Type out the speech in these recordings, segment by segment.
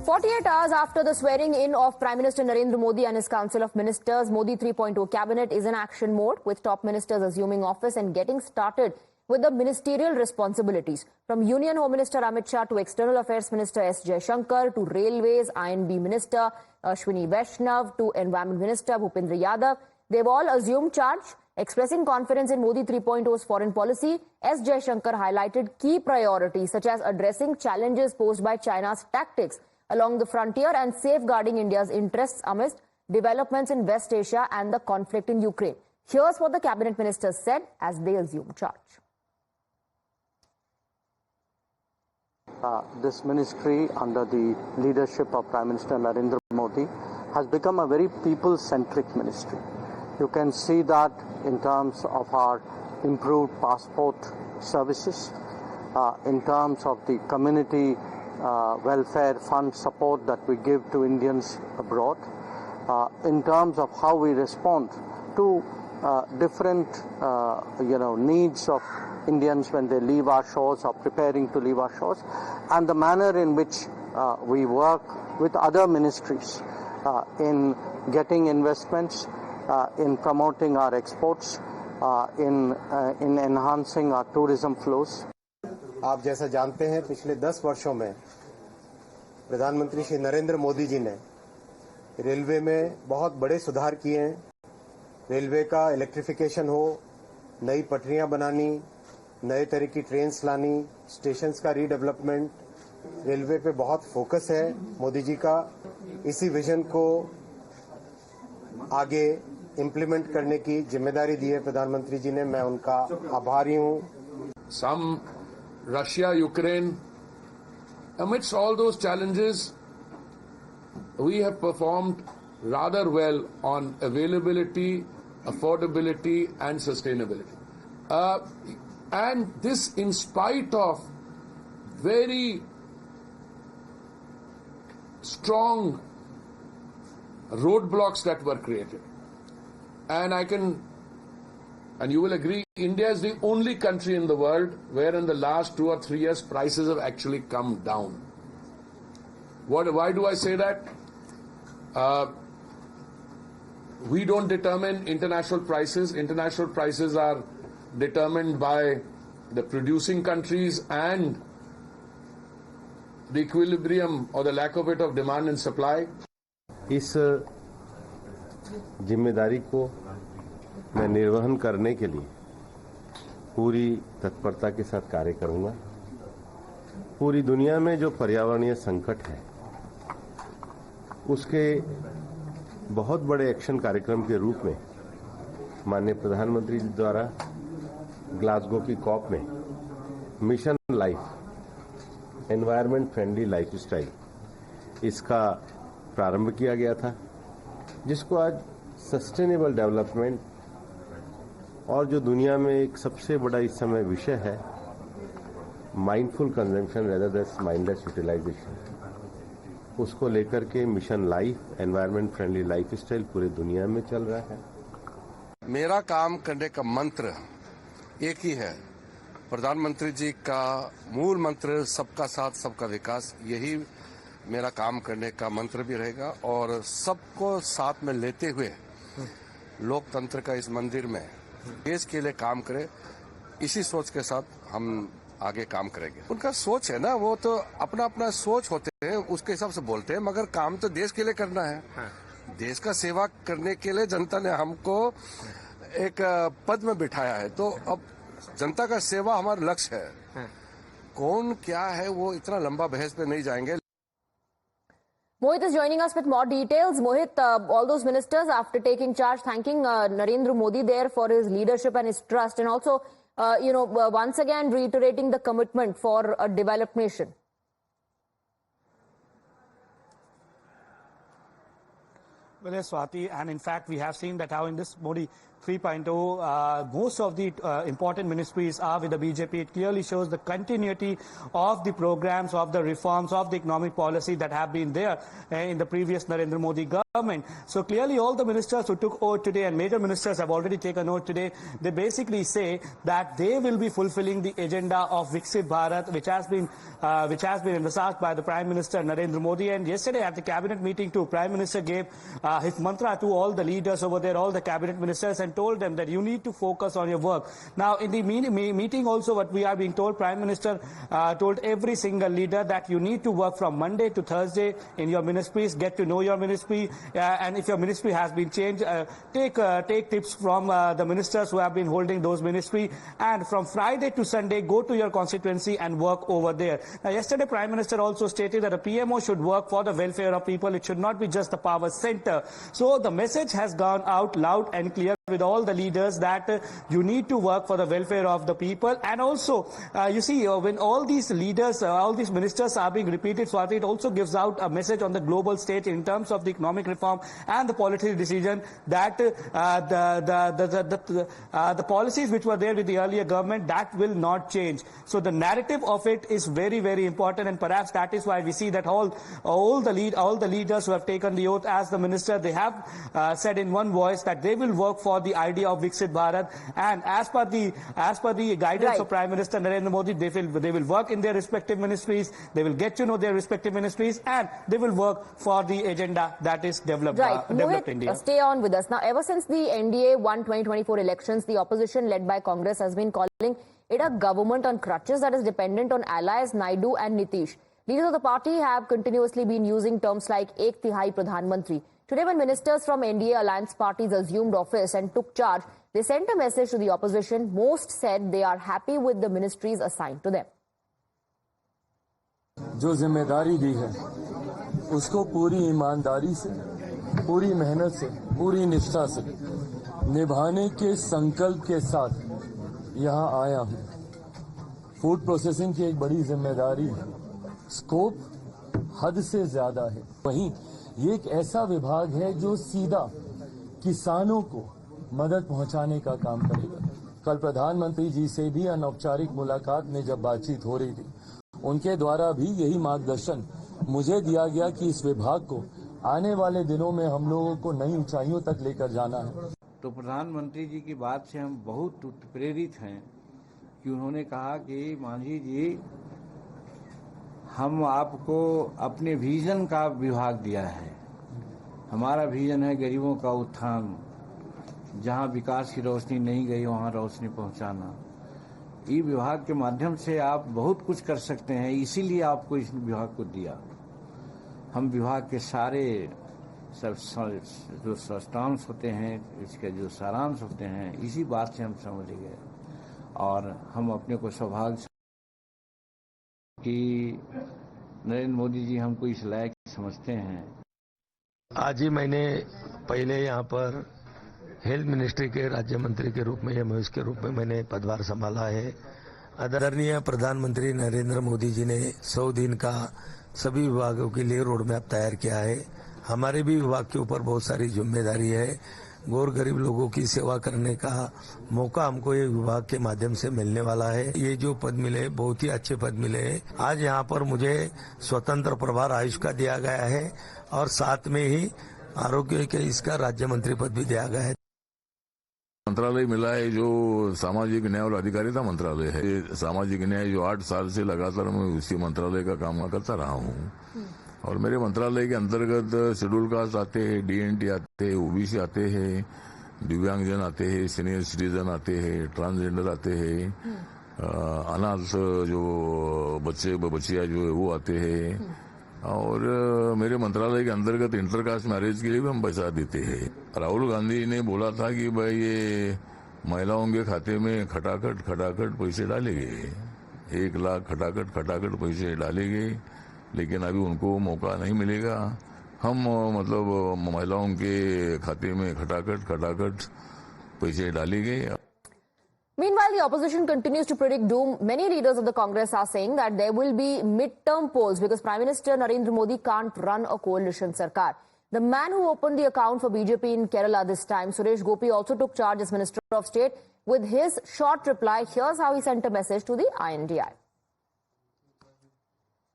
48 hours after the swearing in of Prime Minister Narendra Modi and his Council of Ministers, Modi 3.0 cabinet is in action mode, with top ministers assuming office and getting started with the ministerial responsibilities. From Union Home Minister Amit Shah to External Affairs Minister S. Jaishankar to Railways, INB Minister Ashwini Vaishnav to Environment Minister Bhupendra Yadav, they've all assumed charge. Expressing confidence in Modi 3.0's foreign policy, S. Jaishankar highlighted key priorities such as addressing challenges posed by China's tactics along the frontier and safeguarding India's interests amidst developments in West Asia and the conflict in Ukraine. Here's what the cabinet ministers said as they assumed charge. This ministry under the leadership of Prime Minister Narendra Modi has become a very people-centric ministry. You can see that in terms of our improved passport services, in terms of the community welfare fund support that we give to Indians abroad, in terms of how we respond to different needs of Indians when they leave our shores or preparing to leave our shores, and the manner in which we work with other ministries in getting investments, in promoting our exports, in enhancing our tourism flows. आप जैसा जानते हैं, पिछले 10 वर्षों में प्रधानमंत्री श्री नरेंद्र मोदी जी ने railway में बहुत बड़े सुधार किए हैं। रेलवे का इलेक्ट्रिफिकेशन हो, नई पटरियां बनानी, नए तरह की ट्रेन्स लानी, स्टेशंस का रीडेवलपमेंट, रेलवे पे बहुत फोकस है मोदी जी का। इसी विजन को आगे इम्प्लीमेंट करने की जिम्मेदारी दी है प्रधानमंत्री जी ने। मैं उनका आभारी हूं। Russia, Ukraine, amidst all those challenges, we have performed rather well on availability, affordability and sustainability. And this in spite of very strong roadblocks that were created. And you will agree, India is the only country in the world where in the last 2 or 3 years prices have actually come down. Why do I say that? We don't determine international prices. International prices are determined by the producing countries and the equilibrium or the lack of it of demand and supply. इस जिम्मेदारी को मैं निर्वहन करने के लिए पूरी तत्परता के साथ कार्य करूंगा। पूरी दुनिया में जो पर्यावरणीय संकट है, उसके बहुत बड़े एक्शन कार्यक्रम के रूप में माननीय प्रधानमंत्री जी द्वारा ग्लासगो की कॉप में mission life, environment friendly lifestyle, इसका प्रारंभ किया गया था, जिसको आज सस्टेनेबल डेवलपमेंट और जो दुनिया में एक सबसे बड़ा इस समय विषय है, mindful consumption rather than mindless utilisation, उसको लेकर के mission life, environment friendly lifestyle पूरे दुनिया में चल रहा है। मेरा काम करने का मंत्र एक ही है। प्रधानमंत्री जी का मूल मंत्र सबका साथ सबका विकास, यही मेरा काम करने का मंत्र भी रहेगा। और सबको साथ में लेते हुए लोकतंत्र का इस मंदिर में देश के लिए काम करे, इसी सोच के साथ हम आगे काम करेंगे। उनका सोच है ना, वो तो अपना अपना सोच होते हैं, उसके हिसाब से बोलते हैं, मगर काम तो देश के लिए करना है। देश का सेवा करने के लिए जनता ने हमको एक पद में बिठाया है, तो अब जनता का सेवा हमारा लक्ष्य है। कौन क्या है वो इतना लंबा बहस पे नहीं जाएंगे। Mohit is joining us with more details. Mohit, all those ministers after taking charge thanking Narendra Modi there for his leadership and his trust, and also once again reiterating the commitment for a developed nation. Well, yes, Swati, and in fact, we have seen that how in this Modi 3.0, most of the important ministries are with the BJP. It clearly shows the continuity of the programs, of the reforms, of the economic policy that have been there in the previous Narendra Modi government. So clearly all the ministers who took oath today, and major ministers have already taken oath today, they basically say that they will be fulfilling the agenda of Viksit Bharat, which has been envisaged by the Prime Minister Narendra Modi. And yesterday at the cabinet meeting too, Prime Minister gave his mantra to all the leaders over there, all the cabinet ministers, and told them that you need to focus on your work. Now in the meeting also, what we are being told, Prime Minister told every single leader that you need to work from Monday to Thursday in your ministries, get to know your ministry, and if your ministry has been changed, take tips from the ministers who have been holding those ministry, and from Friday to Sunday go to your constituency and work over there. Now yesterday Prime Minister also stated that a PMO should work for the welfare of people. It should not be just the power center. So the message has gone out loud and clear with all the leaders that you need to work for the welfare of the people. And also, you see, when all these leaders, all these ministers are being repeated, Swati, it also gives out a message on the global stage in terms of the economic reform and the policy decision that the policies which were there with the earlier government, that will not change. So the narrative of it is very, very important, and perhaps that is why we see that all the leaders who have taken the oath as the minister, they have said in one voice that they will work for the idea of Viksit Bharat, and as per the guidance of Prime Minister Narendra Modi, they will work in their respective ministries, they will get to know their respective ministries, and they will work for the agenda that is developed Mohit, India. Stay on with us. Now, ever since the NDA won 2024 elections, the opposition led by Congress has been calling it a government on crutches that is dependent on allies Naidu and Nitish. Leaders of the party have continuously been using terms like Ek Tihai Pradhan Mantri. Today, when ministers from NDA alliance parties assumed office and took charge, they sent a message to the opposition. Most said they are happy with the ministries assigned to them. जो जिम्मेदारी दी है उसको पूरी ईमानदारी से, पूरी मेहनत से, पूरी निष्ठा से निभाने के संकल्प के साथ यहाँ आया हूँ। फूड प्रोसेसिंग की एक बड़ी जिम्मेदारी है, स्कोप हद से ज्यादा है। वहीं ये एक ऐसा विभाग है जो सीधा किसानों को मदद पहुंचाने का काम करेगा। कल प्रधानमंत्री जी से भी अनौपचारिक मुलाकात में जब बातचीत हो रही थी, उनके द्वारा भी यही मार्गदर्शन मुझे दिया गया कि इस विभाग को आने वाले दिनों में हम लोगों को नई ऊंचाइयों तक लेकर जाना है। तो प्रधानमंत्री जी की बात से हम बहुत उत्प्रेरित हैं कि उन्होंने कहा कि मांझी जी, हम आपको अपने विजन का विभाग दिया है। हमारा विजन है गरीबों का उत्थान, जहां विकास की रोशनी नहीं गई वहां रोशनी पहुंचाना। ई विभाग के माध्यम से आप बहुत कुछ कर सकते हैं, इसीलिए आपको इस विभाग को दिया। हम विभाग के सारे जो सब्सटेंस होते हैं, इसके जो सारांश होते हैं, इसी बात से हम समझ गए और हम अपने को सौभाग्य कि नरेंद्र मोदी जी हमको इस लायक समझते हैं। आज ही मैंने पहले यहाँ पर हेल्थ मिनिस्ट्री के राज्य मंत्री के रूप में या महेश के रूप में मैंने पदभार संभाला है। आदरणीय प्रधानमंत्री नरेंद्र मोदी जी ने 100 दिन का सभी विभागों के लिए रोड मैप तैयार किया है। हमारे भी विभाग के ऊपर बहुत सारी जिम्मेदारी है। गौर गरीब लोगों की सेवा करने का मौका हमको ये विभाग के माध्यम से मिलने वाला है। ये जो पद मिले, बहुत ही अच्छे पद मिले हैं। आज यहाँ पर मुझे स्वतंत्र प्रभार आयुष का दिया गया है और साथ में ही आरोग्य के इसका राज्य मंत्री पद भी दिया गया है। मंत्रालय मिला है जो सामाजिक न्याय और अधिकारिता मंत्रालय है। सामाजिक न्याय जो 8 साल से लगातार मैं उसी मंत्रालय का काम करता रहा हूँ और मेरे मंत्रालय के अंतर्गत शेड्यूल कास्ट आते हैं, डीएनटी आते हैं, ओबीसी आते हैं, दिव्यांगजन आते हैं, सीनियर सिटीजन आते हैं, ट्रांसजेंडर आते हैं, अनाथ जो बच्चे बच्चियां जो है वो आते हैं और मेरे मंत्रालय के अंतर्गत इंटरकास्ट मैरिज के लिए भी हम पैसा देते हैं। राहुल गांधी ने बोला था कि भाई ये महिलाओं के खाते में खटाखट पैसे डालेंगे, 1 लाख खटाखट पैसे डालेंगे, लेकिन अभी उनको मौका नहीं मिलेगा। हम मतलब महिलाओं के खाते में खटाखट पैसे डालेंगे। Meanwhile, the opposition continues to predict doom. Many leaders of the Congress are saying that there will be mid-term polls because Prime Minister Narendra Modi can't run a coalition sarkar. The man who opened the account for BJP in Kerala this time, Suresh Gopi, also took charge as Minister of State. With his short reply, here's how he sent a message to the INDI.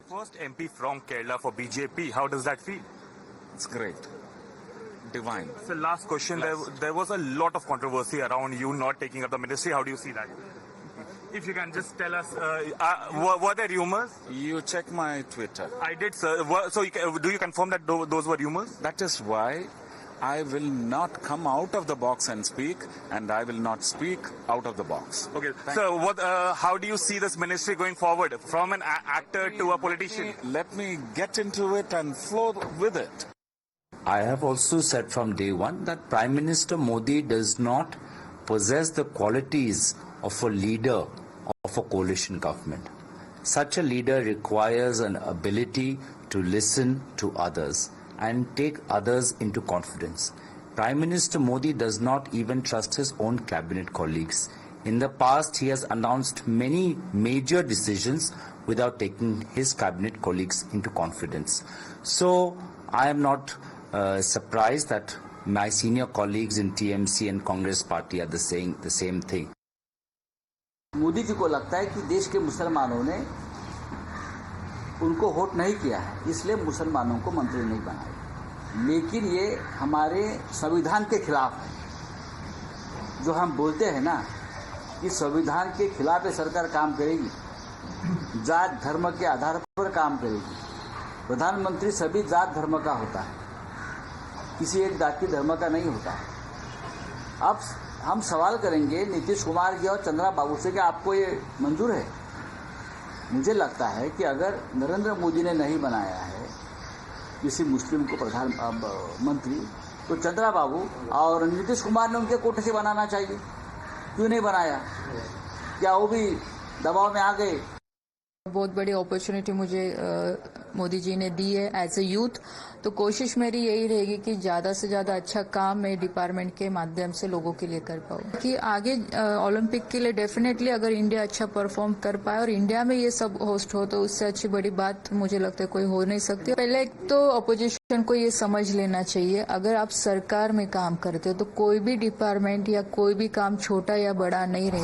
First MP from Kerala for BJP, how does that feel? It's great. Divine. So last question, there was a lot of controversy around you not taking up the ministry. How do you see that? If you can just tell us, were there rumors? You check my Twitter. I did, sir. So do you confirm that those were rumors? That is why I will not come out of the box and speak, and I will not speak out of the box. Okay. So how do you see this ministry going forward from an actor to a politician? Let me get into it and flow with it. I have also said from day one that Prime Minister Modi does not possess the qualities of a leader of a coalition government. Such a leader requires an ability to listen to others and take others into confidence. Prime Minister Modi does not even trust his own cabinet colleagues. In the past, he has announced many major decisions without taking his cabinet colleagues into confidence. So I am not surprised that my senior colleagues in TMC and Congress party are saying the same thing. Modi ji को लगता है कि देश के मुसलमानों ने उनको vote नहीं किया है, इसलिए मुसलमानों को मंत्री नहीं बनाया। लेकिन ये हमारे संविधान के खिलाफ है। जो हम बोलते हैं ना कि संविधान के खिलाफ ये सरकार काम करेगी, जात धर्म के आधार पर काम करेगी। प्रधानमंत्री सभी जात धर्म का होता है, किसी एक जाति धर्म का नहीं होता। अब हम सवाल करेंगे नीतीश कुमार जी और चंद्रा बाबू से कि आपको ये मंजूर है। मुझे लगता है कि अगर नरेंद्र मोदी ने नहीं बनाया है किसी मुस्लिम को प्रधानमंत्री, तो चंद्रा बाबू और नीतीश कुमार ने उनके कोटे से बनाना चाहिए। क्यों नहीं बनाया? क्या वो भी दबाव में आ गए? बहुत बड़ी अपॉर्चुनिटी मुझे मोदी जी ने दी है एज ए यूथ, तो कोशिश मेरी यही रहेगी कि ज़्यादा से ज़्यादा अच्छा काम मैं डिपार्टमेंट के माध्यम से लोगों के लिए कर पाऊँ कि आगे ओलंपिक के लिए डेफिनेटली अगर इंडिया अच्छा परफॉर्म कर पाए और इंडिया में ये सब होस्ट हो तो उससे अच्छी बड़ी बात मुझे लगता है कोई हो नहीं सकती। पहले तो अपोजिशन को ये समझ लेना चाहिए, अगर आप सरकार में काम करते हो तो कोई भी डिपार्टमेंट या कोई भी काम छोटा या बड़ा नहीं रहता।